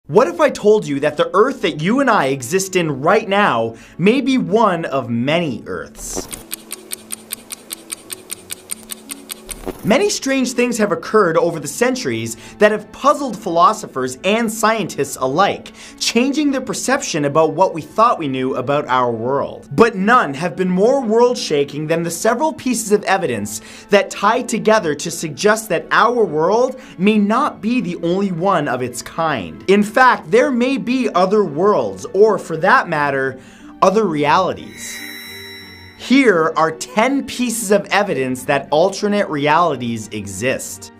What if I told you that the Earth that you and I exist in right now may be one of many Earths? Many strange things have occurred over the centuries that have puzzled philosophers and scientists alike, changing their perception about what we thought we knew about our world. But none have been more world-shaking than the several pieces of evidence that tie together to suggest that our world may not be the only one of its kind. In fact, there may be other worlds, or for that matter, other realities. Here are 10 pieces of evidence that alternate realities exist.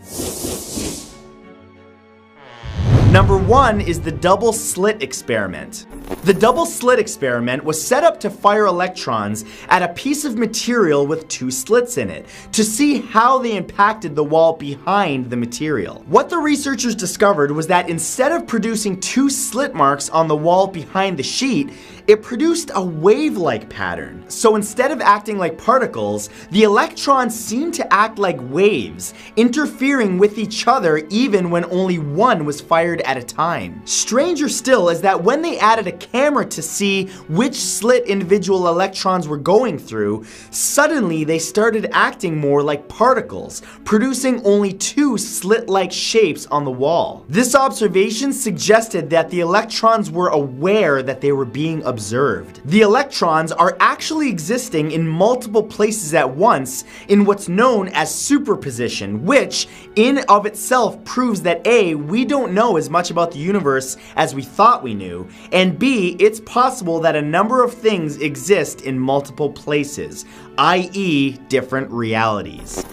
Number 1 is the double slit experiment. The double slit experiment was set up to fire electrons at a piece of material with 2 slits in it to see how they impacted the wall behind the material. What the researchers discovered was that instead of producing 2 slit marks on the wall behind the sheet, it produced a wave-like pattern. So instead of acting like particles, the electrons seemed to act like waves, interfering with each other even when only one was fired at a time. Stranger still is that when they added a camera to see which slit individual electrons were going through, suddenly they started acting more like particles, producing only 2 slit-like shapes on the wall. This observation suggested that the electrons were aware that they were being observed. The electrons are actually existing in multiple places at once in what's known as superposition, which in of itself proves that A, we don't know as much about the universe as we thought we knew, and B, it's possible that a number of things exist in multiple places, i.e. different realities.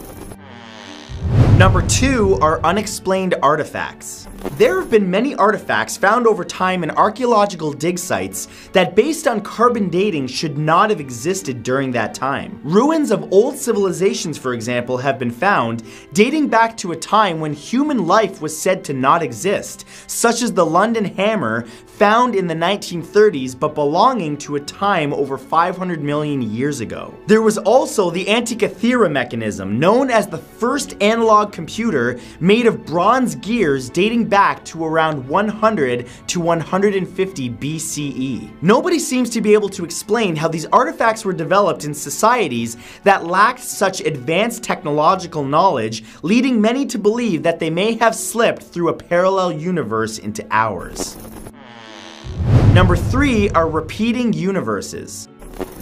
Number 2 are unexplained artifacts. There have been many artifacts found over time in archaeological dig sites that, based on carbon dating, should not have existed during that time. Ruins of old civilizations, for example, have been found dating back to a time when human life was said to not exist, such as the London hammer found in the 1930s but belonging to a time over 500 million years ago. There was also the Antikythera mechanism, known as the first analog computer made of bronze gears dating back to around 100 to 150 BCE. Nobody seems to be able to explain how these artifacts were developed in societies that lacked such advanced technological knowledge, leading many to believe that they may have slipped through a parallel universe into ours. Number 3 are repeating universes.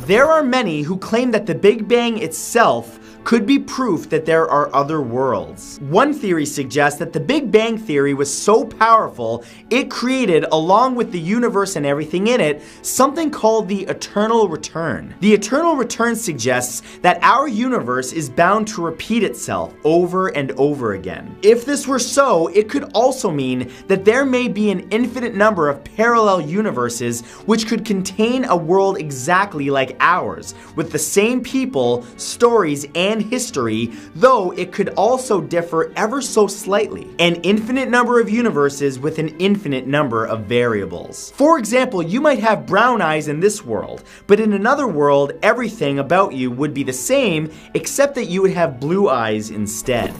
There are many who claim that the Big Bang itself could be proof that there are other worlds. One theory suggests that the Big Bang Theory was so powerful, it created, along with the universe and everything in it, something called the eternal return. The eternal return suggests that our universe is bound to repeat itself over and over again. If this were so, it could also mean that there may be an infinite number of parallel universes which could contain a world exactly like ours, with the same people, stories, and history, though it could also differ ever so slightly. An infinite number of universes with an infinite number of variables. For example, you might have brown eyes in this world, but in another world, everything about you would be the same, except that you would have blue eyes instead.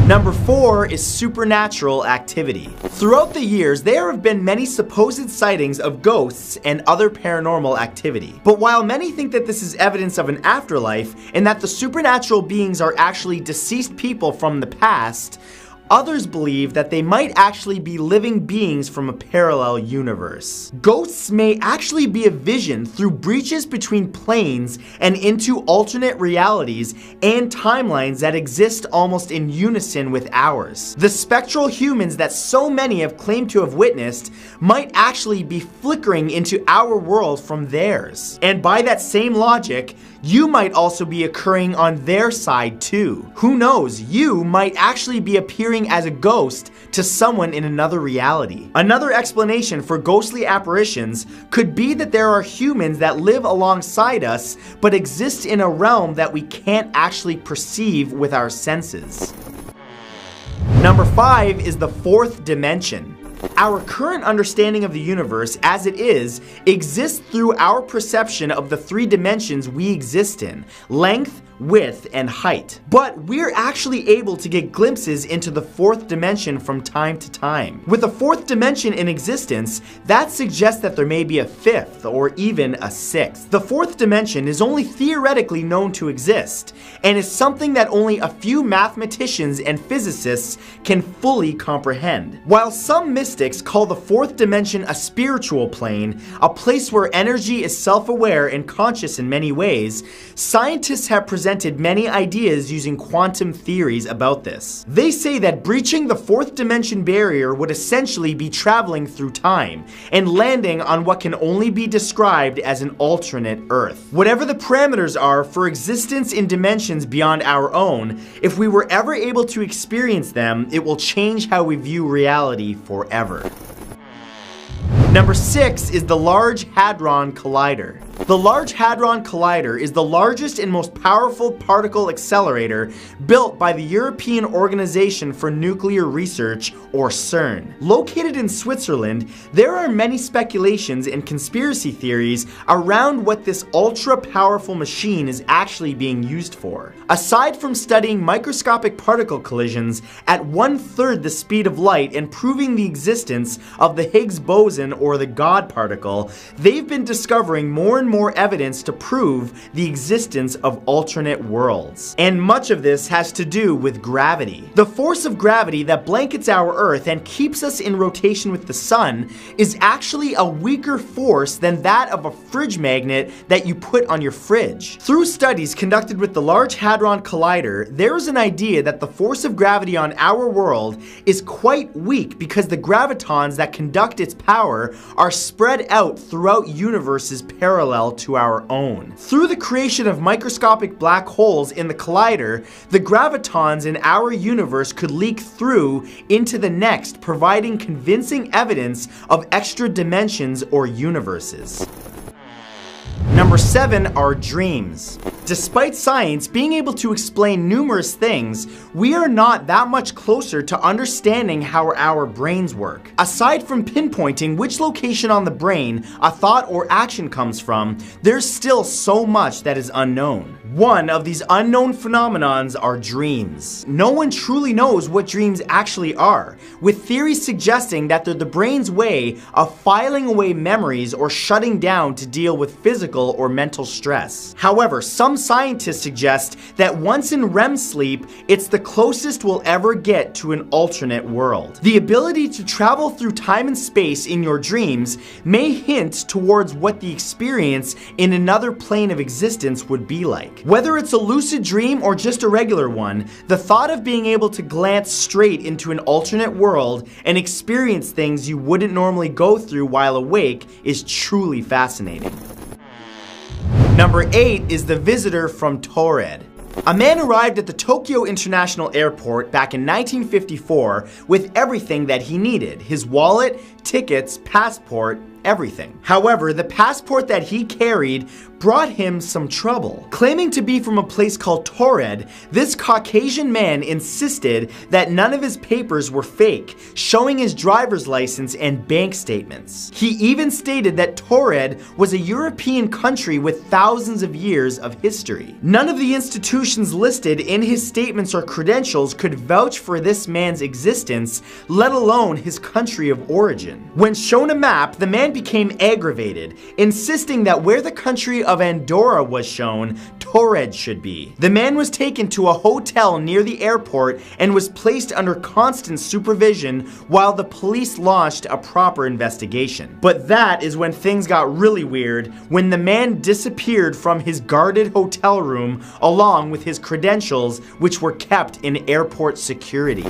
Number 4 is supernatural activity. Throughout the years, there have been many supposed sightings of ghosts and other paranormal activity. But while many think that this is evidence of an afterlife and that the supernatural beings are actually deceased people from the past, others believe that they might actually be living beings from a parallel universe. Ghosts may actually be a vision through breaches between planes and into alternate realities and timelines that exist almost in unison with ours. The spectral humans that so many have claimed to have witnessed might actually be flickering into our world from theirs. And by that same logic, you might also be occurring on their side too. Who knows, you might actually be appearing as a ghost to someone in another reality. Another explanation for ghostly apparitions could be that there are humans that live alongside us but exist in a realm that we can't actually perceive with our senses. Number 5 is the 4th dimension. Our current understanding of the universe as it is exists through our perception of the 3 dimensions we exist in: length, width, and height. But we're actually able to get glimpses into the fourth dimension from time to time. With a fourth dimension in existence, that suggests that there may be a fifth or even a sixth. The fourth dimension is only theoretically known to exist, and is something that only a few mathematicians and physicists can fully comprehend. While some mystics call the fourth dimension a spiritual plane, a place where energy is self-aware and conscious in many ways, scientists have presented many ideas using quantum theories about this. They say that breaching the fourth dimension barrier would essentially be traveling through time and landing on what can only be described as an alternate Earth. Whatever the parameters are for existence in dimensions beyond our own, if we were ever able to experience them, it will change how we view reality forever. Number 6 is the Large Hadron Collider. The Large Hadron Collider is the largest and most powerful particle accelerator built by the European Organization for Nuclear Research, or CERN. Located in Switzerland, there are many speculations and conspiracy theories around what this ultra-powerful machine is actually being used for. Aside from studying microscopic particle collisions at 1/3 the speed of light and proving the existence of the Higgs boson or the God particle, they've been discovering more and more evidence to prove the existence of alternate worlds. And much of this has to do with gravity. The force of gravity that blankets our Earth and keeps us in rotation with the sun is actually a weaker force than that of a fridge magnet that you put on your fridge. Through studies conducted with the Large Hadron Collider, there is an idea that the force of gravity on our world is quite weak because the gravitons that conduct its power are spread out throughout universes parallel to our own. Through the creation of microscopic black holes in the collider, the gravitons in our universe could leak through into the next, providing convincing evidence of extra dimensions or universes. Number 7 are dreams. Despite science being able to explain numerous things, we are not that much closer to understanding how our brains work. Aside from pinpointing which location on the brain a thought or action comes from, there's still so much that is unknown. One of these unknown phenomenons are dreams. No one truly knows what dreams actually are, with theories suggesting that they're the brain's way of filing away memories or shutting down to deal with physical or mental stress. However, some scientists suggest that once in REM sleep, it's the closest we'll ever get to an alternate world. The ability to travel through time and space in your dreams may hint towards what the experience in another plane of existence would be like. Whether it's a lucid dream or just a regular one, the thought of being able to glance straight into an alternate world and experience things you wouldn't normally go through while awake is truly fascinating. Number 8 is the visitor from Taured. A man arrived at the Tokyo International Airport back in 1954 with everything that he needed: his wallet, tickets, passport, everything. However, the passport that he carried brought him some trouble. Claiming to be from a place called Taured, this Caucasian man insisted that none of his papers were fake, showing his driver's license and bank statements. He even stated that Taured was a European country with thousands of years of history. None of the institutions listed in his statements or credentials could vouch for this man's existence, let alone his country of origin. When shown a map, the man became aggravated, insisting that where the country of Andorra was shown, Taured should be. The man was taken to a hotel near the airport and was placed under constant supervision while the police launched a proper investigation. But that is when things got really weird, when the man disappeared from his guarded hotel room along with his credentials, which were kept in airport security.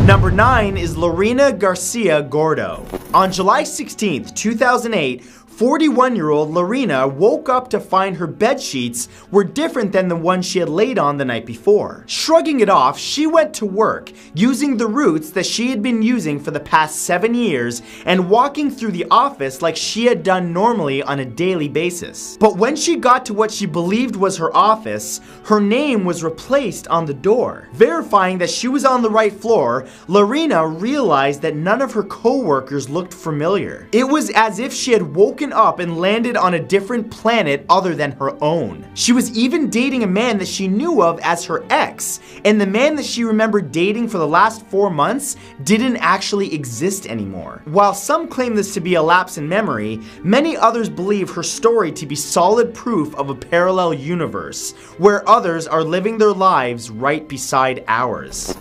Number 9 is Lorena Garcia Gordo. On July 16th, 2008, 41-year-old Lorena woke up to find her bed sheets were different than the one she had laid on the night before. Shrugging it off, she went to work, using the routes that she had been using for the past 7 years and walking through the office like she had done normally on a daily basis. But when she got to what she believed was her office, her name was replaced on the door. Verifying that she was on the right floor, Lorena realized that none of her co-workers looked familiar. It was as if she had woken woken up and landed on a different planet other than her own. She was even dating a man that she knew of as her ex, and the man that she remembered dating for the last 4 months didn't actually exist anymore. While some claim this to be a lapse in memory, many others believe her story to be solid proof of a parallel universe, where others are living their lives right beside ours.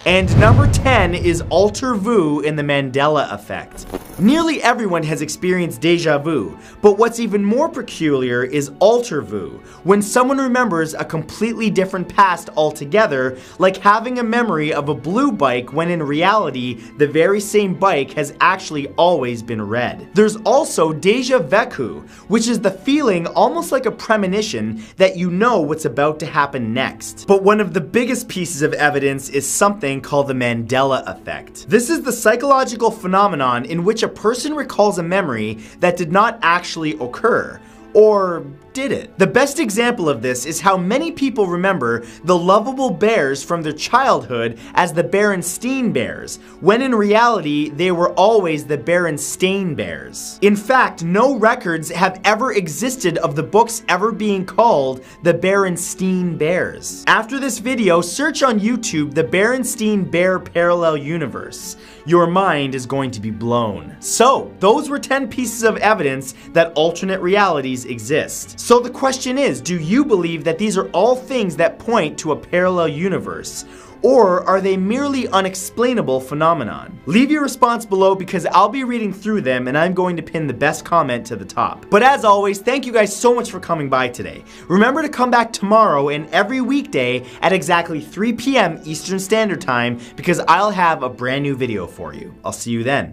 And number 10 is alter vu in the Mandela effect. Nearly everyone has experienced deja vu, but what's even more peculiar is alter vu, when someone remembers a completely different past altogether, like having a memory of a blue bike when in reality, the very same bike has actually always been red. There's also deja vu, which is the feeling almost like a premonition that you know what's about to happen next. But one of the biggest pieces of evidence is something called the Mandela effect. This is the psychological phenomenon in which a person recalls a memory that did not actually occur. Or did it? The best example of this is how many people remember the lovable bears from their childhood as the Berenstain Bears, when in reality they were always the Berenstain Bears. In fact, no records have ever existed of the books ever being called the Berenstain Bears. After this video, search on YouTube the Berenstain Bear Parallel Universe. Your mind is going to be blown. So, those were 10 pieces of evidence that alternate realities exist. So the question is, do you believe that these are all things that point to a parallel universe? Or are they merely unexplainable phenomenon? Leave your response below because I'll be reading through them and I'm going to pin the best comment to the top. But as always, thank you guys so much for coming by today. Remember to come back tomorrow and every weekday at exactly 3 p.m. Eastern Standard Time because I'll have a brand new video for you. I'll see you then.